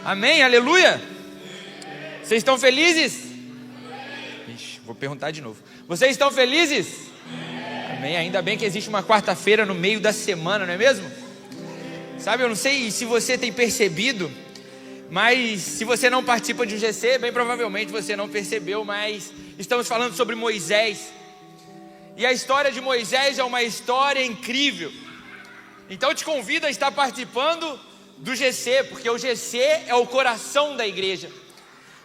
Amém? Aleluia? Vocês estão felizes? Ixi, vou perguntar de novo. Vocês estão felizes? Amém? Ainda bem que existe uma quarta-feira no meio da semana, não é mesmo? Sabe, eu não sei se você tem percebido, mas se você não participa de um GC, bem provavelmente você não percebeu, mas estamos falando sobre Moisés. E a história de Moisés é uma história incrível. Então eu te convido a estar participando do GC, porque o GC é o coração da igreja.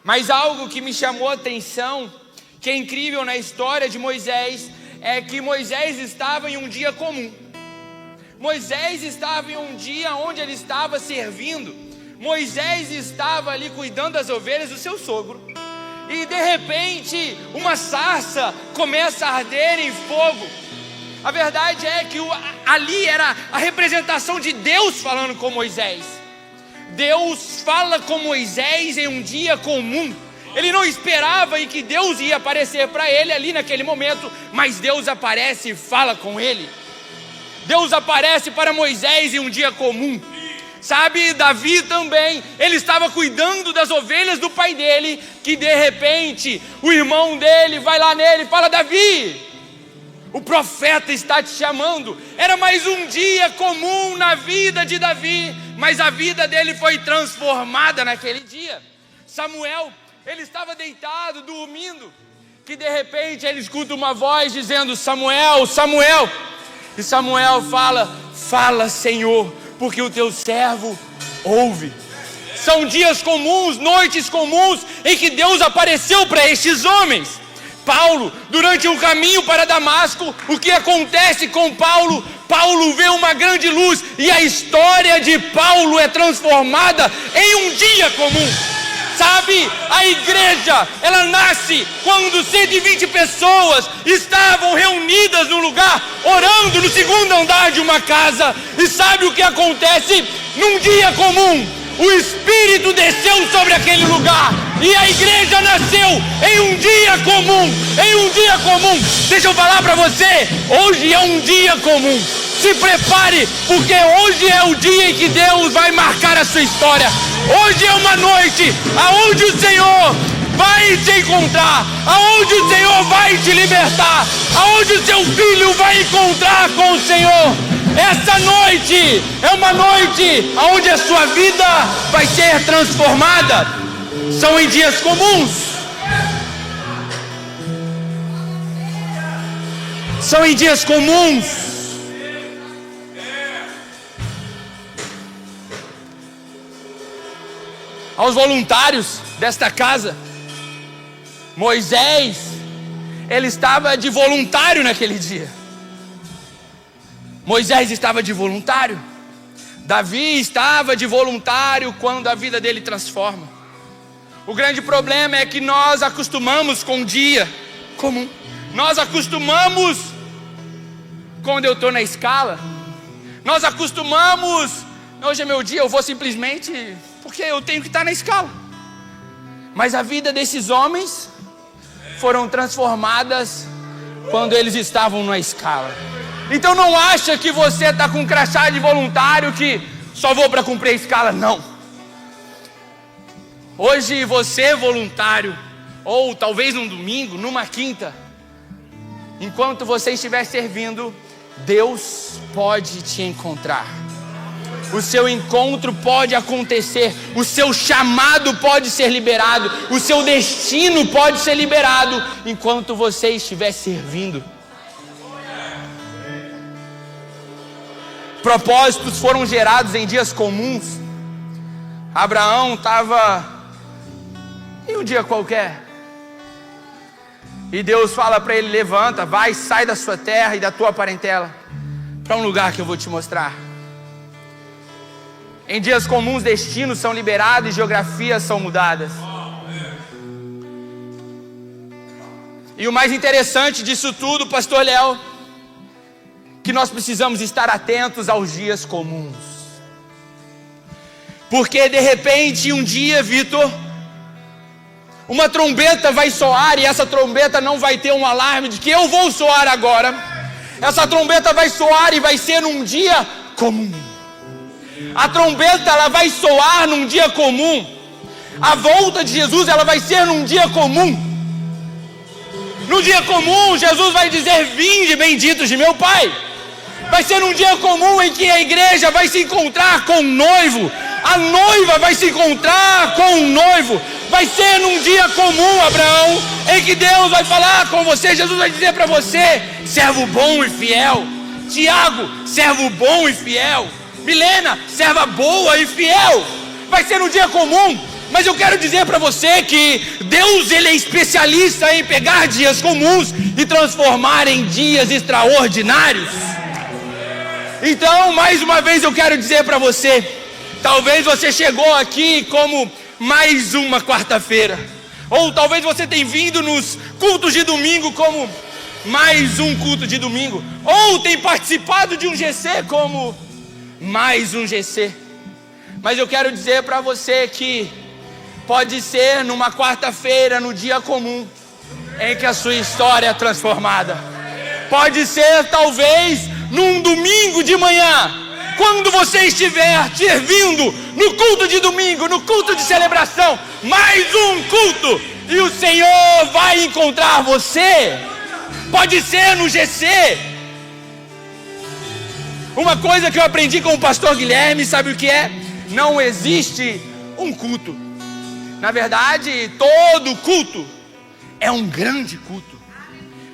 Mas algo que me chamou a atenção, que é incrível na história de Moisés, é que Moisés estava em um dia comum. Moisés estava em um dia onde ele estava servindo. Moisés estava ali cuidando das ovelhas do seu sogro. E de repente uma sarça começa a arder em fogo. A verdade é que ali era a representação de Deus falando com Moisés. Deus fala com Moisés em um dia comum. Ele não esperava em que Deus ia aparecer para ele ali naquele momento, mas Deus aparece e fala com ele. Deus aparece para Moisés em um dia comum. Sabe, Davi também, ele estava cuidando das ovelhas do pai dele, que de repente o irmão dele vai lá nele e fala: Davi, o profeta está te chamando. Era mais um dia comum na vida de Davi, mas a vida dele foi transformada naquele dia. Samuel, ele estava deitado, dormindo, que de repente ele escuta uma voz dizendo: Samuel, Samuel. E Samuel fala: fala, Senhor, porque o teu servo ouve. São dias comuns, noites comuns, em que Deus apareceu para estes homens. Paulo, durante o caminho para Damasco, o que acontece com Paulo? Paulo vê uma grande luz e a história de Paulo é transformada em um dia comum. Sabe, a igreja, ela nasce quando 120 pessoas estavam reunidas num lugar, orando no segundo andar de uma casa. E sabe o que acontece? Num dia comum, o Espírito desceu sobre aquele lugar e a igreja nasceu em um dia comum. Em um dia comum. Deixa eu falar para você, hoje é um dia comum. Se prepare, porque hoje é o dia em que Deus vai marcar a sua história. Hoje é uma noite aonde o Senhor vai te encontrar, aonde o Senhor vai te libertar, aonde o seu filho vai encontrar com o Senhor. Essa noite é uma noite aonde a sua vida vai ser transformada. São em dias comuns. São em dias comuns. Aos voluntários desta casa, Moisés, ele estava de voluntário naquele dia. Moisés estava de voluntário. Davi estava de voluntário quando a vida dele transforma. O grande problema é que nós acostumamos com o dia comum. Nós acostumamos quando eu estou na escala. Nós acostumamos, hoje é meu dia, eu vou simplesmente porque eu tenho que estar na escala. Mas a vida desses homens foram transformadas quando eles estavam na escala. Então não acha que você está com um crachá de voluntário que só vou para cumprir a escala, não. Hoje você voluntário, ou talvez num domingo, numa quinta, enquanto você estiver servindo, Deus pode te encontrar. O seu encontro pode acontecer, o seu chamado pode ser liberado, o seu destino pode ser liberado enquanto você estiver servindo. Propósitos foram gerados em dias comuns. Abraão estava em um dia qualquer e Deus fala para ele: levanta, vai, sai da sua terra e da tua parentela para um lugar que eu vou te mostrar. Em dias comuns, destinos são liberados e geografias são mudadas. E o mais interessante disso tudo, pastor Léo, que nós precisamos estar atentos aos dias comuns. Porque de repente um dia, Vitor, uma trombeta vai soar e essa trombeta não vai ter um alarme de que eu vou soar agora. Essa trombeta vai soar e vai ser num dia comum. A trombeta, ela vai soar num dia comum. A volta de Jesus, ela vai ser num dia comum. No dia comum, Jesus vai dizer: vinde, benditos de meu Pai. Vai ser num dia comum em que a igreja vai se encontrar com o noivo. A noiva vai se encontrar com o noivo. Vai ser num dia comum, Abraão, em que Deus vai falar com você. Jesus vai dizer para você: servo bom e fiel. Tiago, servo bom e fiel. Milena, serva boa e fiel. Vai ser num dia comum. Mas eu quero dizer para você que Deus, ele é especialista em pegar dias comuns e transformar em dias extraordinários. Então, mais uma vez eu quero dizer para você, talvez você chegou aqui como mais uma quarta-feira, ou talvez você tenha vindo nos cultos de domingo como mais um culto de domingo, ou tem participado de um GC como mais um GC. Mas eu quero dizer para você que pode ser numa quarta-feira, no dia comum, em que a sua história é transformada. Pode ser talvez num domingo de manhã, quando você estiver servindo no culto de domingo, no culto de celebração, mais um culto, e o Senhor vai encontrar você. Pode ser no GC. Uma coisa que eu aprendi com o pastor Guilherme, sabe o que é? Não existe um culto. Na verdade, todo culto é um grande culto.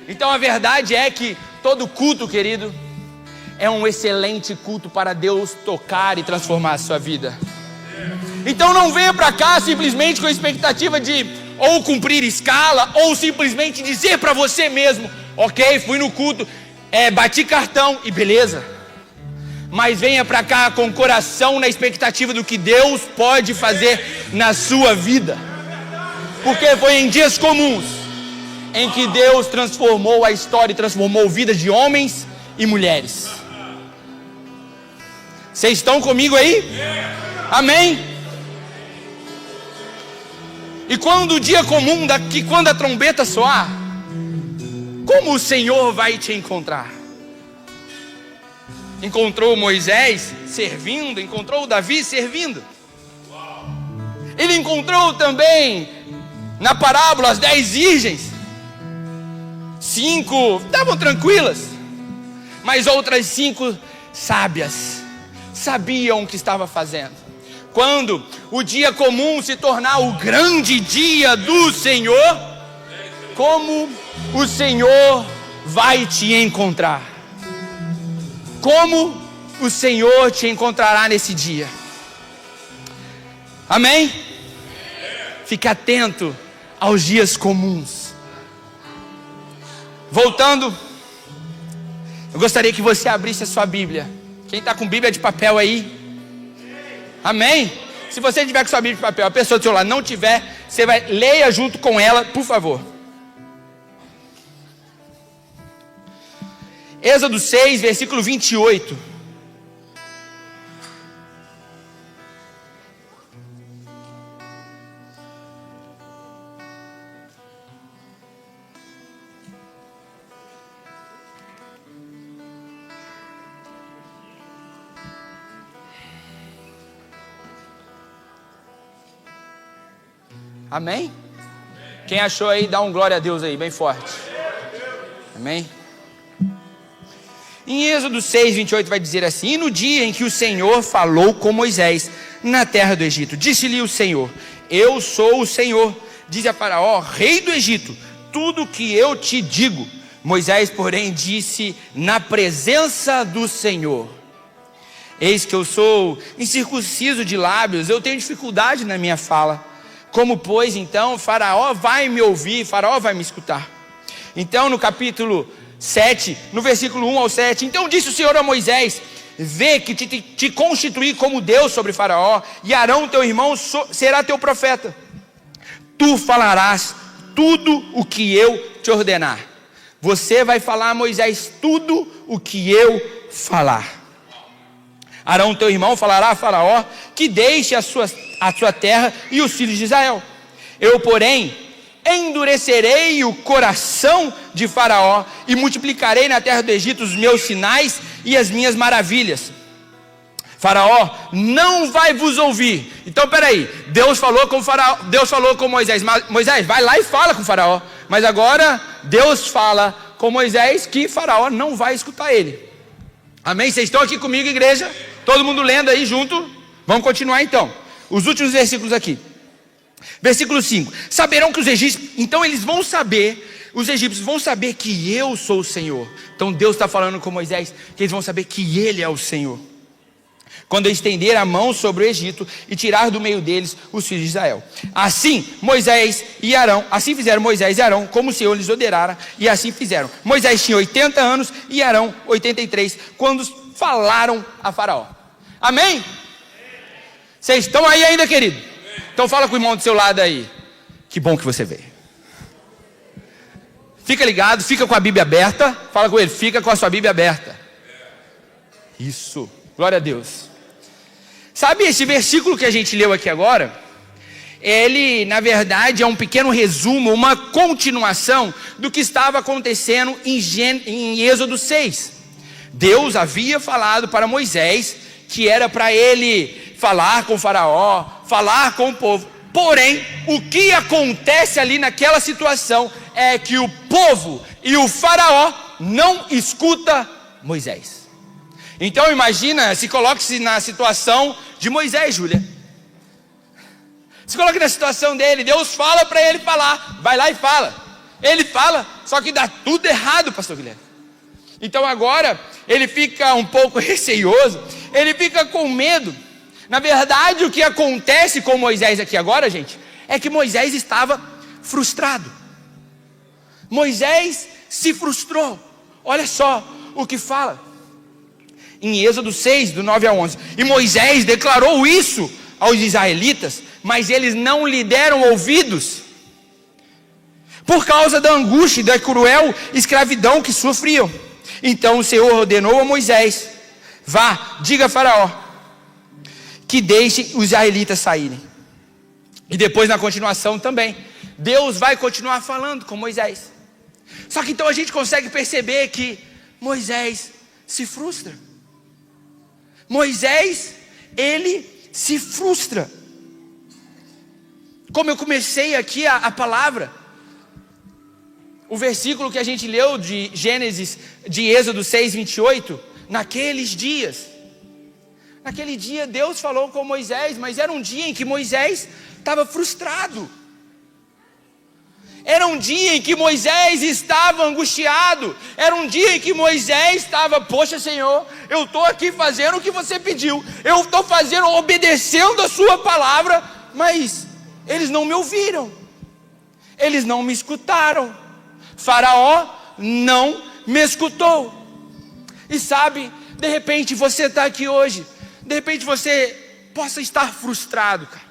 Então a verdade é que todo culto, querido, é um excelente culto para Deus tocar e transformar a sua vida. Então não venha para cá simplesmente com a expectativa de ou cumprir escala, ou simplesmente dizer para você mesmo: ok, fui no culto, bati cartão e beleza. Mas venha para cá com o coração na expectativa do que Deus pode fazer na sua vida. Porque foi em dias comuns em que Deus transformou a história e transformou vidas de homens e mulheres. Vocês estão comigo aí? Amém? E quando o dia comum, quando a trombeta soar, como o Senhor vai te encontrar? Encontrou Moisés servindo, encontrou Davi servindo. Ele encontrou também na parábola as 10 virgens. 5 estavam tranquilas, mas outras 5 sábias sabiam o que estava fazendo. Quando o dia comum se tornar o grande dia do Senhor, como o Senhor vai te encontrar? Como o Senhor te encontrará nesse dia? Amém? Fique atento aos dias comuns. Voltando, eu gostaria que você abrisse a sua Bíblia. Quem está com Bíblia de papel aí? Amém? Se você tiver com sua Bíblia de papel, a pessoa do seu lado não tiver, você vai, leia junto com ela, por favor. Êxodo 6, versículo 28. Amém? Quem achou aí, dá um glória a Deus aí, bem forte. Amém? Em Êxodo 6, 28 vai dizer assim: e no dia em que o Senhor falou com Moisés na terra do Egito, disse-lhe o Senhor: eu sou o Senhor. Diz a Faraó, rei do Egito, tudo que eu te digo. Moisés, porém, disse na presença do Senhor: eis que eu sou incircunciso de lábios, eu tenho dificuldade na minha fala. Como, pois, então, Faraó vai me ouvir, Faraó vai me escutar. Então, no capítulo 7, no versículo 1 ao 7, então disse o Senhor a Moisés: vê que te constituí como Deus sobre Faraó, e Arão teu irmão será teu profeta. Tu falarás tudo o que eu te ordenar. Você vai falar a Moisés tudo o que eu falar. Arão teu irmão falará a Faraó que deixe a sua terra e os filhos de Israel. Eu, porém, endurecerei o coração de Faraó e multiplicarei na terra do Egito os meus sinais e as minhas maravilhas. Faraó não vai vos ouvir. Então peraí, Deus falou com Faraó, Deus falou com Moisés, Moisés, vai lá e fala com Faraó. Mas agora Deus fala com Moisés que Faraó não vai escutar ele. Amém? Vocês estão aqui comigo, igreja? Todo mundo lendo aí junto? Vamos continuar então. Os últimos versículos aqui. Versículo 5. Saberão que os egípcios, então eles vão saber, os egípcios vão saber que eu sou o Senhor. Então Deus está falando com Moisés que eles vão saber que Ele é o Senhor. Quando eu estender a mão sobre o Egito e tirar do meio deles os filhos de Israel. Assim fizeram Moisés e Arão, como o Senhor lhes ordenara, e assim fizeram. Moisés tinha 80 anos e Arão 83, quando falaram a Faraó. Amém? Vocês estão aí ainda, querido? Então fala com o irmão do seu lado aí. Que bom que você veio. Fica ligado, fica com a Bíblia aberta. Fala com ele, fica com a sua Bíblia aberta. Isso, glória a Deus. Sabe esse versículo que a gente leu aqui agora? Ele, na verdade, é um pequeno resumo, uma continuação do que estava acontecendo em Êxodo 6. Deus havia falado para Moisés que era para ele falar com o Faraó, falar com o povo. Porém, o que acontece ali naquela situação é que o povo e o Faraó não escutam Moisés. Então imagina, coloque-se na situação de Moisés, Júlia. Se coloque na situação dele, Deus fala para ele falar, vai lá e fala. Ele fala, só que dá tudo errado, pastor Guilherme. Então agora, ele fica um pouco receioso, ele fica com medo. Na verdade, o que acontece com Moisés aqui agora, gente, é que Moisés estava frustrado. Moisés se frustrou. Olha só o que fala em Êxodo 6, do 9 a 11. E Moisés declarou isso aos israelitas, mas eles não lhe deram ouvidos, por causa da angústia e da cruel escravidão que sofriam. Então o Senhor ordenou a Moisés: vá, diga a Faraó que deixe os israelitas saírem. E depois na continuação também, Deus vai continuar falando com Moisés. Só que então a gente consegue perceber que Moisés se frustra. Moisés, ele se frustra. Como eu comecei aqui a palavra, o versículo que a gente leu de Gênesis, de Êxodo 6, 28, naquele dia Deus falou com Moisés, mas era um dia em que Moisés estava frustrado. Era um dia em que Moisés estava angustiado. Era um dia em que Moisés estava: poxa Senhor, eu estou aqui fazendo o que você pediu, eu estou fazendo, obedecendo a sua palavra, mas eles não me ouviram, eles não me escutaram. Faraó não me escutou. E sabe, de repente você está aqui hoje, de repente você possa estar frustrado, cara.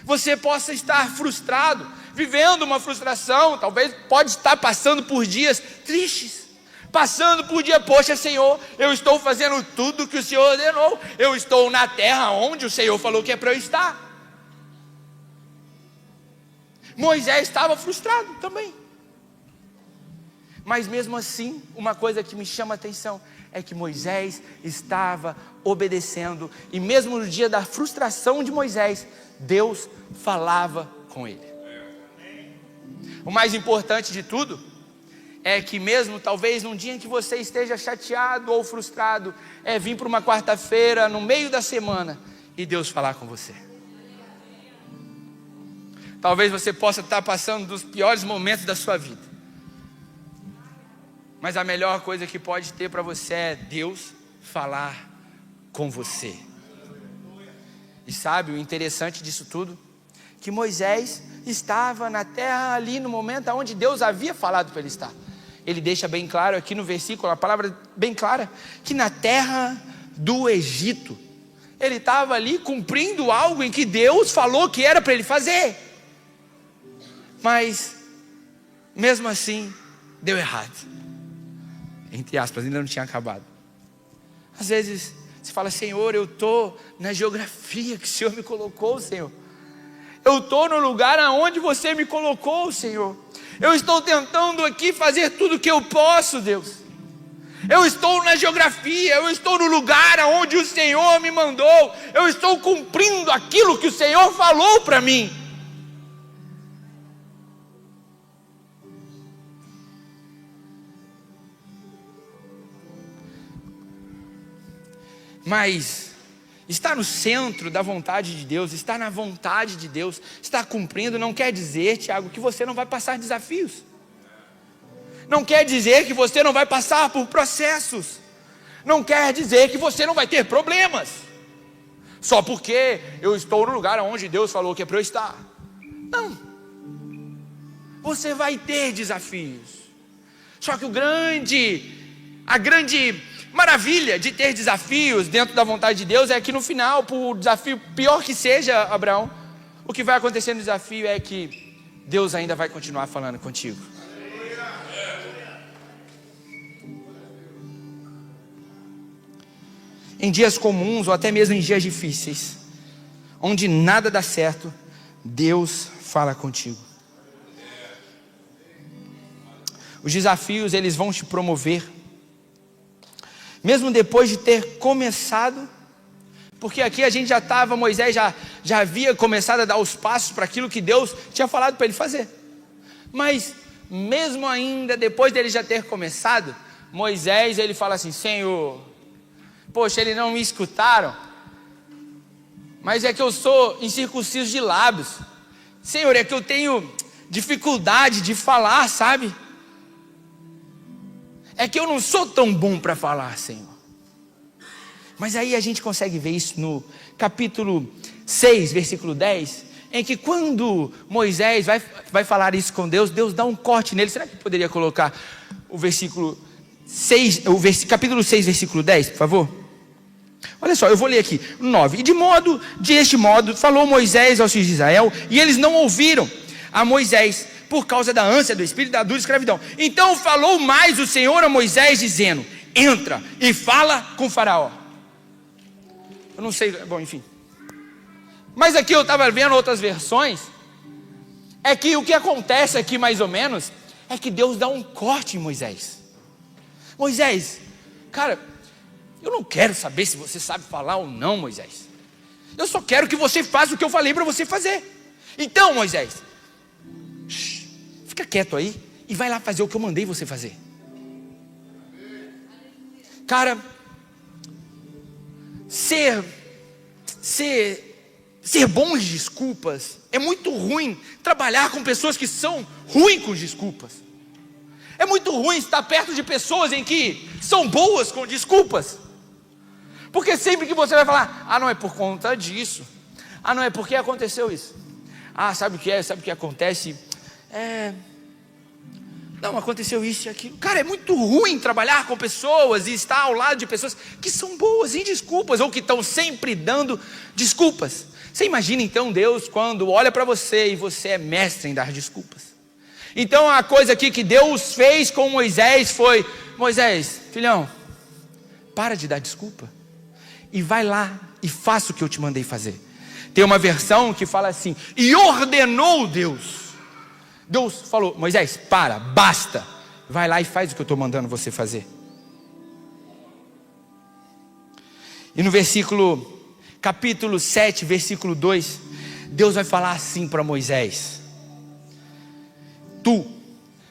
Você possa estar frustrado, vivendo uma frustração, talvez pode estar passando por dias tristes, passando por dia: poxa Senhor, eu estou fazendo tudo que o Senhor ordenou, eu estou na terra onde o Senhor falou que é para eu estar. Moisés estava frustrado também. Mas mesmo assim, uma coisa que me chama a atenção é que Moisés estava obedecendo, e mesmo no dia da frustração de Moisés, Deus falava com ele. O mais importante de tudo é que mesmo talvez num dia em que você esteja chateado ou frustrado, é vir para uma quarta-feira no meio da semana e Deus falar com você. Talvez você possa estar passando dos piores momentos da sua vida, mas a melhor coisa que pode ter para você é Deus falar com você. E sabe o interessante disso tudo? Que Moisés estava na terra ali no momento onde Deus havia falado para ele estar. Ele deixa bem claro aqui no versículo, a palavra bem clara, que na terra do Egito. Ele estava ali cumprindo algo em que Deus falou que era para ele fazer. Mas, mesmo assim, deu errado. Entre aspas, ainda não tinha acabado. Às vezes, você fala: Senhor, eu estou na geografia que o Senhor me colocou, Senhor. Eu estou no lugar aonde você me colocou, Senhor. Eu estou tentando aqui fazer tudo o que eu posso, Deus. Eu estou na geografia, eu estou no lugar aonde o Senhor me mandou, eu estou cumprindo aquilo que o Senhor falou para mim. Mas estar no centro da vontade de Deus, estar na vontade de Deus, estar cumprindo, não quer dizer, Tiago, que você não vai passar desafios. Não quer dizer que você não vai passar por processos. Não quer dizer que você não vai ter problemas. Só porque eu estou no lugar onde Deus falou que é para eu estar. Não. Você vai ter desafios. Só que a grande maravilha de ter desafios dentro da vontade de Deus é que no final, por desafio pior que seja, Abraão, o que vai acontecer no desafio é que Deus ainda vai continuar falando contigo. Em dias comuns ou até mesmo em dias difíceis, onde nada dá certo, Deus fala contigo. Os desafios, eles vão te promover, mesmo depois de ter começado, porque aqui a gente já estava, Moisés já havia começado a dar os passos para aquilo que Deus tinha falado para ele fazer. Mas mesmo ainda depois dele já ter começado, Moisés, ele fala assim: Senhor, poxa, eles não me escutaram, mas é que eu sou incircunciso de lábios. Senhor, é que eu tenho dificuldade de falar, sabe? É que eu não sou tão bom para falar, Senhor. Mas aí a gente consegue ver isso no capítulo 6, versículo 10, em que quando Moisés vai falar isso com Deus, Deus dá um corte nele. Será que poderia colocar o versículo 6, capítulo 6, versículo 10, por favor? Olha só, eu vou ler aqui, 9. E de este modo, falou Moisés aos filhos de Israel, e eles não ouviram a Moisés, por causa da ânsia do espírito da dura escravidão. Então falou mais o Senhor a Moisés, dizendo: entra e fala com Faraó. Eu não sei, bom, enfim. Mas aqui eu estava vendo outras versões, é que o que acontece aqui mais ou menos, é que Deus dá um corte em Moisés. Moisés, cara, eu não quero saber se você sabe falar ou não, Moisés. Eu só quero que você faça o que eu falei para você fazer. Então, Moisés, fica quieto aí e vai lá fazer o que eu mandei você fazer. Cara, ser bom de desculpas é muito ruim. Trabalhar com pessoas que são ruins com desculpas. É muito ruim estar perto de pessoas em que são boas com desculpas. Porque sempre que você vai falar: ah, não é por conta disso, ah, não é porque aconteceu isso, ah, sabe o que é, sabe o que acontece, não, aconteceu isso e aquilo. Cara, é muito ruim trabalhar com pessoas e estar ao lado de pessoas que são boas em desculpas, ou que estão sempre dando desculpas. Você imagina então Deus quando olha para você e você é mestre em dar desculpas. Então a coisa aqui que Deus fez com Moisés foi: Moisés, filhão, para de dar desculpa e vai lá e faça o que eu te mandei fazer. Tem uma versão que fala assim: e ordenou Deus. Deus falou: Moisés, basta, vai lá e faz o que eu estou mandando você fazer. E no capítulo 7, versículo 2, Deus vai falar assim para Moisés: tu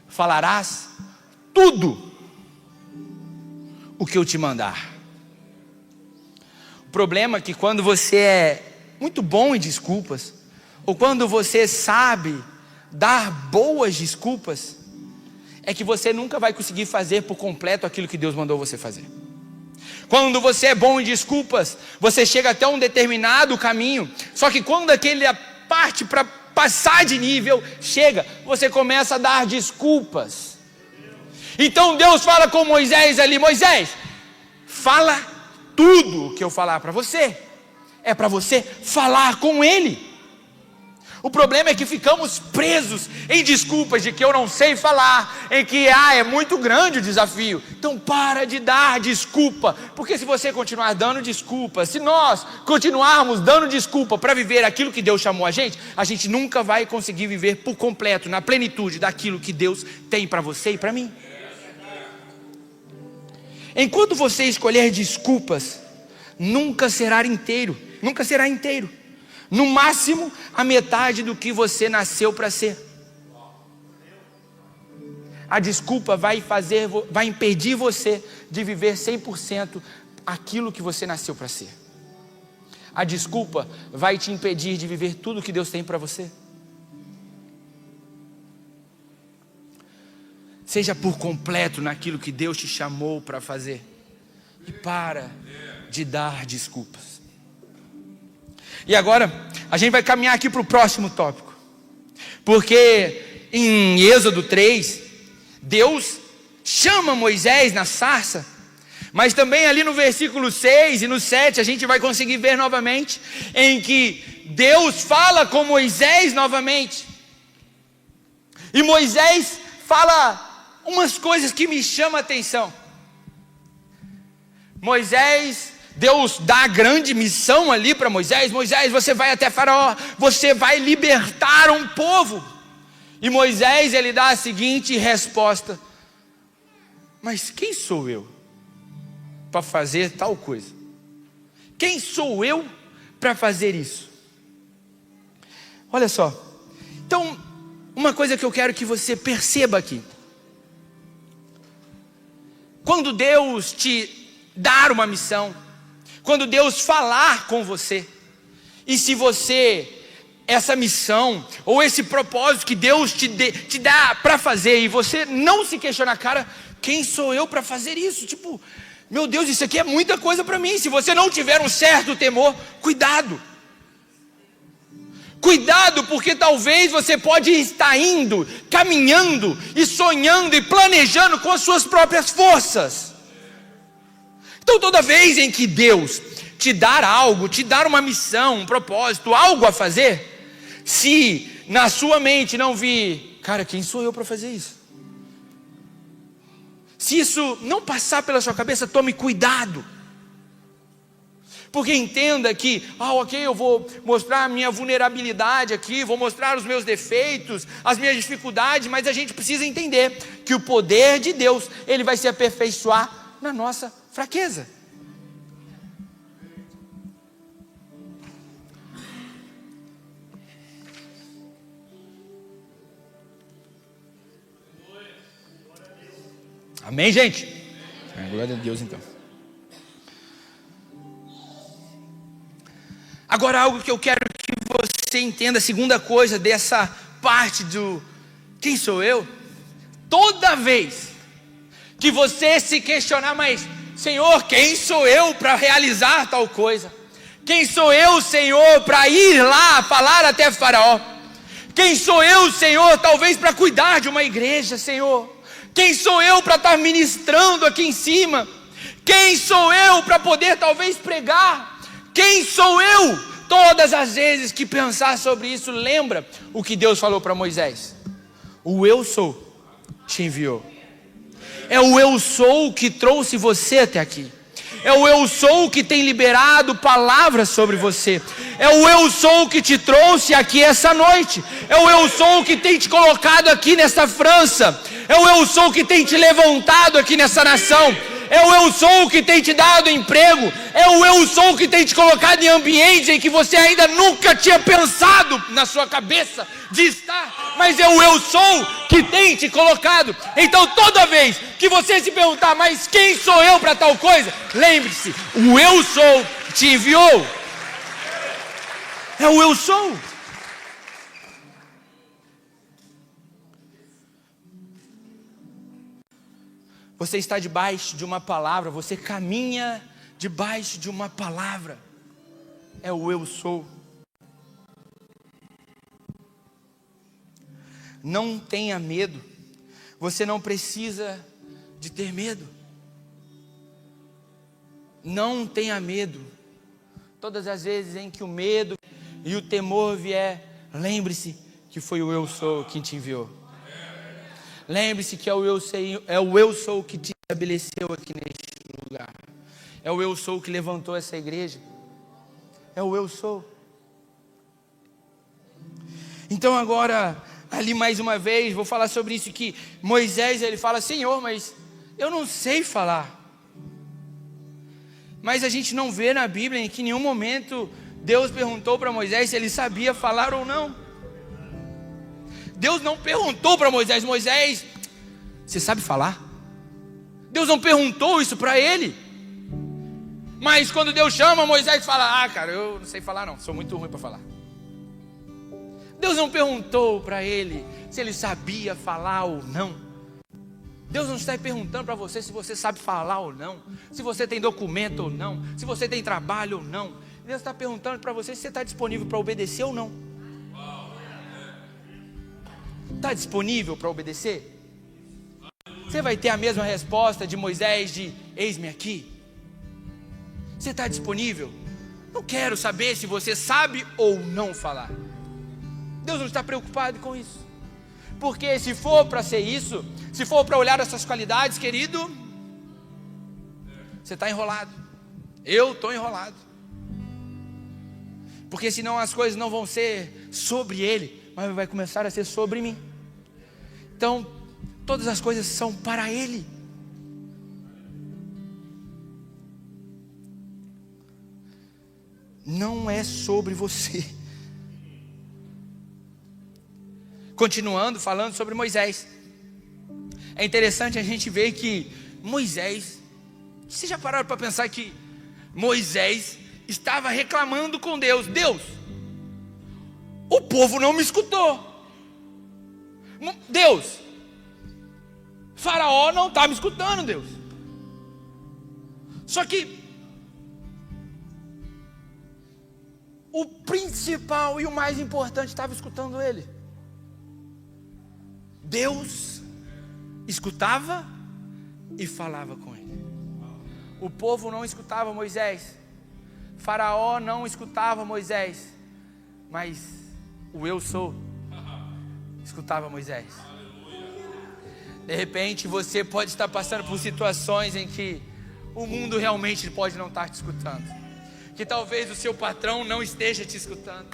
falarás tudo o que eu te mandar. O problema é que quando você é muito bom em desculpas, ou quando você sabe dar boas desculpas, é que você nunca vai conseguir fazer por completo aquilo que Deus mandou você fazer. Quando você é bom em desculpas, você chega até um determinado caminho, só que quando aquele parte para passar de nível chega, você começa a dar desculpas. Então Deus fala com Moisés ali: Moisés, fala tudo o que eu falar para você, é para você falar com ele. O problema é que ficamos presos em desculpas de que eu não sei falar, em que é muito grande o desafio. Então para de dar desculpa, porque se você continuar dando desculpa, se nós continuarmos dando desculpa para viver aquilo que Deus chamou a gente nunca vai conseguir viver por completo, na plenitude daquilo que Deus tem para você e para mim. Enquanto você escolher desculpas, nunca será inteiro. No máximo, a metade do que você nasceu para ser. A desculpa vai impedir você de viver 100% aquilo que você nasceu para ser. A desculpa vai te impedir de viver tudo que Deus tem para você. Seja por completo naquilo que Deus te chamou para fazer. E para de dar desculpas. E agora, a gente vai caminhar aqui para o próximo tópico. Porque em Êxodo 3, Deus chama Moisés na sarça. Mas também ali no versículo 6 e no 7, a gente vai conseguir ver novamente, em que Deus fala com Moisés novamente. E Moisés fala umas coisas que me chamam a atenção. Deus dá a grande missão ali para Moisés. Moisés, você vai até Faraó, você vai libertar um povo. E Moisés, ele dá a seguinte resposta: mas quem sou eu para fazer tal coisa? Quem sou eu para fazer isso? Olha só. Então, uma coisa que eu quero que você perceba aqui. Quando Deus te dar uma missão, quando Deus falar com você, e se você, essa missão, ou esse propósito que Deus te dá para fazer, e você não se questionar, cara, quem sou eu para fazer isso? Tipo, meu Deus, isso aqui é muita coisa para mim. Se você não tiver um certo temor, cuidado. Cuidado, porque talvez você pode estar indo, caminhando e sonhando e planejando com as suas próprias forças. Então toda vez em que Deus te dar algo, te dar uma missão, um propósito, algo a fazer, se na sua mente não vir, cara, quem sou eu para fazer isso? Se isso não passar pela sua cabeça, tome cuidado. Porque entenda que, ok, eu vou mostrar a minha vulnerabilidade aqui, vou mostrar os meus defeitos, as minhas dificuldades, mas a gente precisa entender que o poder de Deus, ele vai se aperfeiçoar na nossa fraqueza. Amém, gente? Glória a Deus, então. Agora, algo que eu quero que você entenda, a segunda coisa dessa parte do quem sou eu? Toda vez que você se questionar, mas Senhor, quem sou eu para realizar tal coisa? Quem sou eu, Senhor, para ir lá falar até Faraó? Quem sou eu, Senhor, talvez para cuidar de uma igreja, Senhor? Quem sou eu para estar ministrando aqui em cima? Quem sou eu para poder talvez pregar? Quem sou eu? Todas as vezes que pensar sobre isso, lembra o que Deus falou para Moisés: o eu sou te enviou. É o eu sou que trouxe você até aqui. É o eu sou que tem liberado palavras sobre você. É o eu sou que te trouxe aqui essa noite. É o eu sou que tem te colocado aqui nessa França. É o eu sou que tem te levantado aqui nessa nação. É o eu sou que tem te dado emprego. É o eu sou que tem te colocado em ambientes em que você ainda nunca tinha pensado na sua cabeça de estar. Mas é o eu sou que tem te colocado. Então toda vez que você se perguntar, mas quem sou eu para tal coisa? Lembre-se, o eu sou te enviou. É o eu sou. Você está debaixo de uma palavra, você caminha debaixo de uma palavra. É o eu sou. Não tenha medo. Você não precisa de ter medo. Não tenha medo. Todas as vezes em que o medo e o temor vier, lembre-se que foi o eu sou que te enviou. Lembre-se que é o eu sou que te estabeleceu aqui neste lugar. É o eu sou que levantou essa igreja. É o eu sou. Então agora, ali mais uma vez, vou falar sobre isso que Moisés, ele fala: Senhor, mas eu não sei falar. Mas a gente não vê na Bíblia em que em nenhum momento Deus perguntou para Moisés se ele sabia falar ou não. Deus não perguntou para Moisés: Moisés, você sabe falar? Deus não perguntou isso para ele. Mas quando Deus chama, Moisés fala: cara, eu não sei falar não, sou muito ruim para falar. Deus não perguntou para ele se ele sabia falar ou não. Deus não está perguntando para você se você sabe falar ou não, se você tem documento ou não, se você tem trabalho ou não. Deus está perguntando para você se você está disponível para obedecer ou não. Está disponível para obedecer? Você vai ter a mesma resposta de Moisés de eis-me aqui. Você está disponível? Não quero saber se você sabe ou não falar. Deus não está preocupado com isso. Porque se for para ser isso, se for para olhar essas qualidades, querido, você está enrolado. Eu estou enrolado. Porque senão as coisas não vão ser sobre Ele, mas vai começar a ser sobre mim. Então, todas as coisas são para Ele. Não é sobre você. Continuando falando sobre Moisés. É interessante a gente ver que Moisés, vocês já pararam para pensar que Moisés estava reclamando com Deus: Deus, o povo não me escutou. Deus, Faraó não está me escutando, Deus. Só que o principal e o mais importante estava escutando ele. Deus escutava e falava com ele. O povo não escutava Moisés, Faraó não escutava Moisés, mas o eu sou escutava Moisés. De repente você pode estar passando por situações em que o mundo realmente pode não estar te escutando, que talvez o seu patrão não esteja te escutando,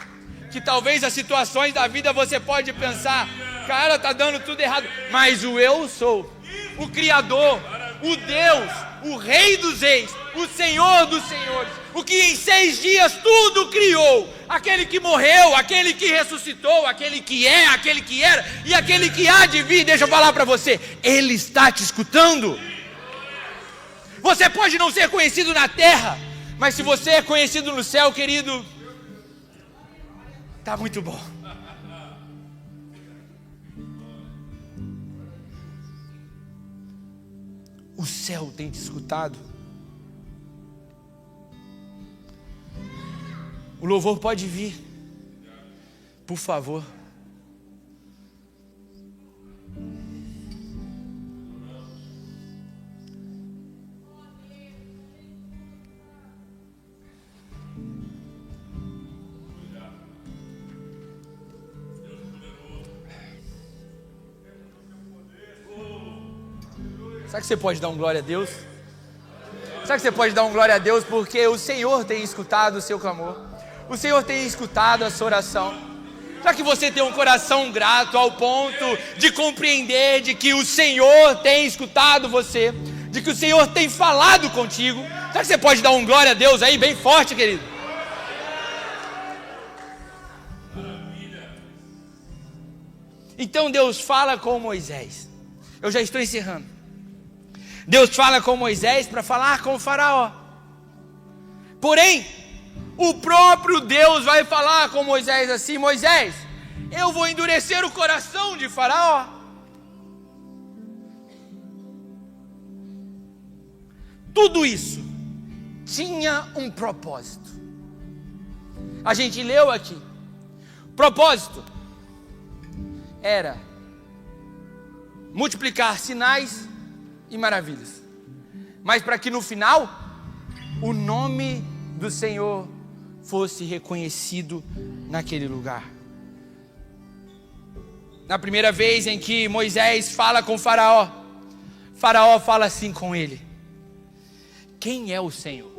que talvez as situações da vida você pode pensar: cara, está dando tudo errado. Mas o eu sou, o Criador, o Deus, o Rei dos Reis, o Senhor dos Senhores, o que em 6 dias tudo criou, aquele que morreu, aquele que ressuscitou, aquele que é, aquele que era e aquele que há de vir. Deixa eu falar para você, Ele está te escutando. Você pode não ser conhecido na terra, mas se você é conhecido no céu, querido, está muito bom. O céu tem te escutado. O louvor pode vir, por favor. Será que você pode dar um glória a Deus? Será que você pode dar um glória a Deus? Porque o Senhor tem escutado o seu clamor. O Senhor tem escutado a sua oração. Será que você tem um coração grato ao ponto de compreender de que o Senhor tem escutado você, de que o Senhor tem falado contigo? Será que você pode dar um glória a Deus aí bem forte, querido? Então Deus fala com Moisés. Eu já estou encerrando. Deus fala com Moisés para falar com o Faraó. Porém, o próprio Deus vai falar com Moisés assim: Moisés, eu vou endurecer o coração de Faraó. Tudo isso tinha um propósito. A gente leu aqui. Propósito era multiplicar sinais e maravilhas, mas para que no final o nome do Senhor fosse reconhecido naquele lugar. Na primeira vez em que Moisés fala com Faraó, Faraó fala assim com ele: quem é o Senhor?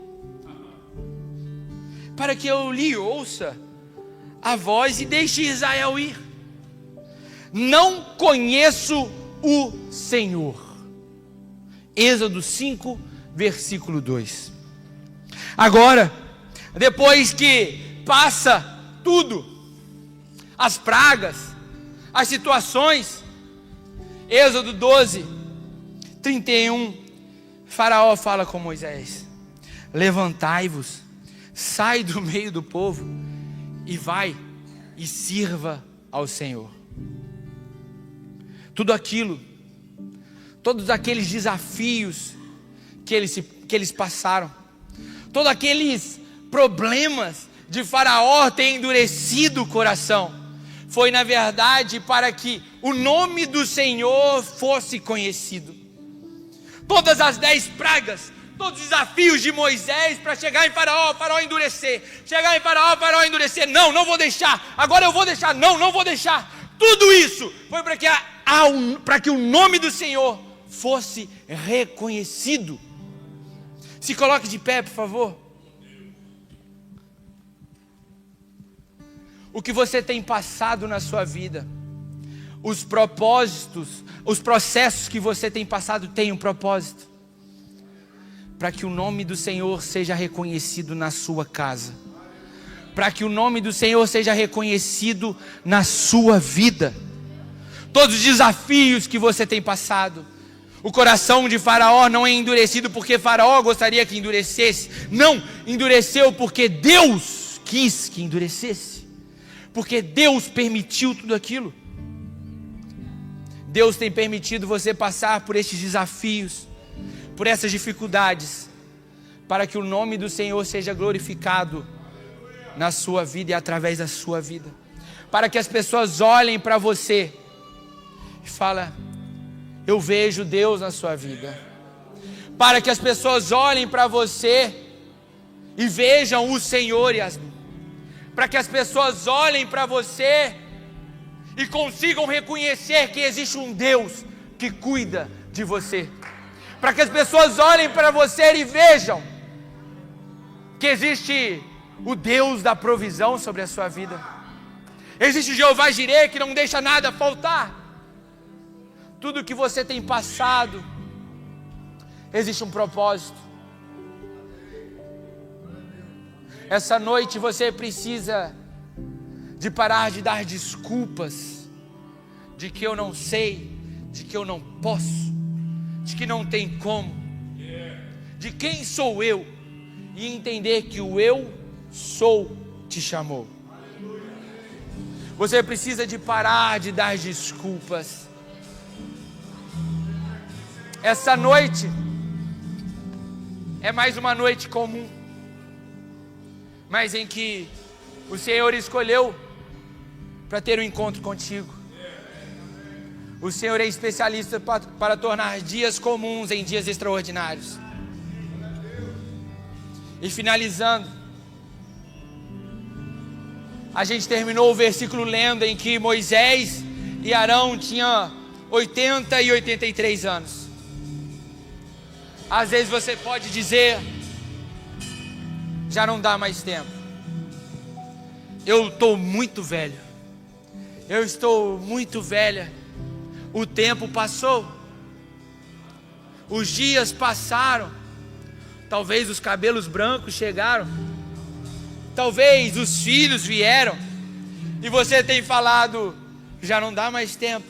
Para que eu lhe ouça a voz e deixe Israel ir. Não conheço o Senhor. Êxodo 5, versículo 2. Agora, depois que passa tudo, as pragas, as situações, Êxodo 12, 31, Faraó fala com Moisés: levantai-vos, sai do meio do povo e vai e sirva ao Senhor. Tudo aquilo, todos aqueles desafios que eles passaram, todos aqueles problemas de Faraó ter endurecido o coração, foi na verdade para que o nome do Senhor fosse conhecido. Todas as 10 pragas, todos os desafios de Moisés para chegar em Faraó, Faraó endurecer, chegar em Faraó, Faraó endurecer, não vou deixar, agora eu vou deixar, não vou deixar. Tudo isso foi para que o nome do Senhor fosse reconhecido. Se coloque de pé, por favor. O que você tem passado na sua vida, os propósitos, os processos que você tem passado têm um propósito, para que o nome do Senhor seja reconhecido na sua casa, para que o nome do Senhor seja reconhecido na sua vida. Todos os desafios que você tem passado, o coração de Faraó não é endurecido porque Faraó gostaria que endurecesse, não, endureceu porque Deus quis que endurecesse, porque Deus permitiu tudo aquilo. Deus tem permitido você passar por estes desafios, por essas dificuldades, para que o nome do Senhor seja glorificado na sua vida e através da sua vida, para que as pessoas olhem para você e falem: eu vejo Deus na sua vida. Para que as pessoas olhem para você e vejam o Senhor, Yasmin. Para que as pessoas olhem para você e consigam reconhecer que existe um Deus que cuida de você. Para que as pessoas olhem para você e vejam que existe o Deus da provisão sobre a sua vida. Existe o Jeová Jireh que não deixa nada faltar. Tudo que você tem passado, existe um propósito. Essa noite você precisa de parar de dar desculpas, de que eu não sei, de que eu não posso, de que não tem como, de quem sou eu, e entender que o eu sou te chamou. Você precisa de parar de dar desculpas. Essa noite é mais uma noite comum, mas em que o Senhor escolheu para ter um encontro contigo. O Senhor é especialista para tornar dias comuns em dias extraordinários. E finalizando, a gente terminou o versículo lendo em que Moisés e Arão tinham 80 e 83 anos. Às vezes você pode dizer: já não dá mais tempo, eu estou muito velho, eu estou muito velha, o tempo passou, os dias passaram, talvez os cabelos brancos chegaram, talvez os filhos vieram, e você tem falado: já não dá mais tempo.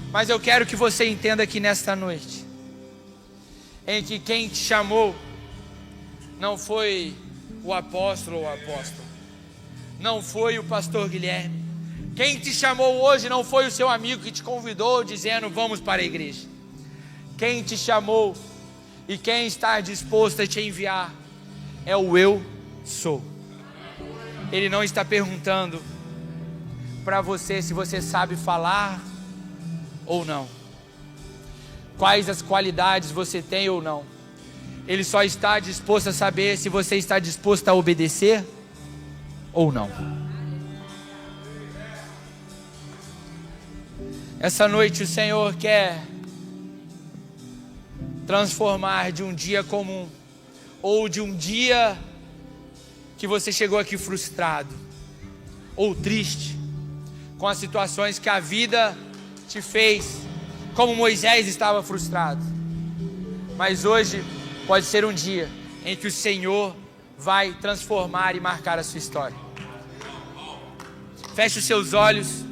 Mas eu quero que você entenda aqui nesta noite, em que quem te chamou não foi o apóstolo ou a apóstola, não foi o pastor Guilherme. Quem te chamou hoje não foi o seu amigo que te convidou dizendo: vamos para a igreja. Quem te chamou e quem está disposto a te enviar é o eu sou. Ele não está perguntando para você se você sabe falar ou não, quais as qualidades você tem ou não. Ele só está disposto a saber se você está disposto a obedecer ou não. Essa noite o Senhor quer transformar de um dia comum, ou de um dia que você chegou aqui frustrado ou triste com as situações que a vida te fez, como Moisés estava frustrado. Mas hoje pode ser um dia em que o Senhor vai transformar e marcar a sua história. Feche os seus olhos.